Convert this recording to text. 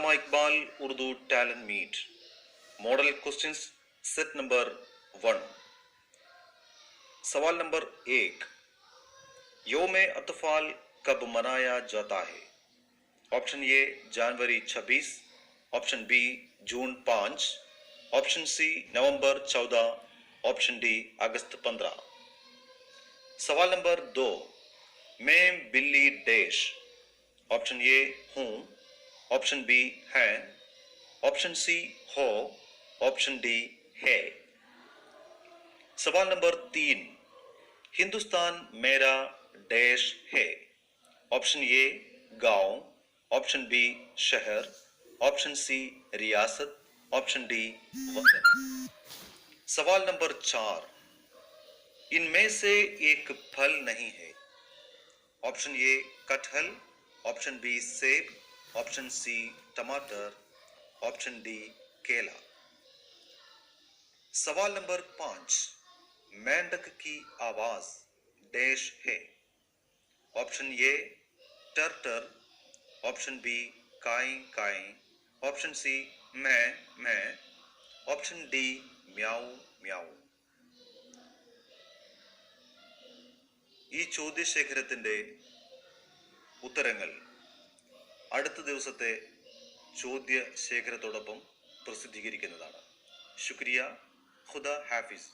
अल्लामा Iqbal Urdu talent meet model questions set number 1। सवाल number 1, योम अतफाल कब मनाया जाता है? ऑप्शन ए जनवरी 26, ऑप्शन बी जून 5, ऑप्शन सी नवंबर 14, ऑप्शन डी अगस्त 15। सवाल नंबर 2, मैं बिल्ली डैश। ऑप्शन ए हूं, ऑप्शन बी है, ऑप्शन सी हो, ऑप्शन डी है। सवाल नंबर 3, हिंदुस्तान मेरा डैश है। ऑप्शन ए गांव, ऑप्शन बी शहर, ऑप्शन सी रियासत, ऑप्शन डी वतन। सवाल नंबर 4, इनमें से एक फल नहीं है। ऑप्शन ए कटहल, ऑप्शन बी सेब, ऑप्शन सी टमाटर, ऑप्शन डी केला। सवाल नंबर 5, मेंढक की आवाज डैश है। ऑप्शन ए टर्टर, ऑप्शन बी काई काई, ऑप्शन सी मैं, ऑप्शन डी म्याऊ म्याऊ। ഈ ചോദ്യശേഖരത്തിൻ്റെ ഉത്തരങ്ങൾ അടുത്ത ദിവസത്തെ ചോദ്യശേഖരത്തോടൊപ്പം പ്രസിദ്ധീകരിക്കുന്നതാണ്. ശുക്രിയ. ഖുദ ഹാഫിസ്.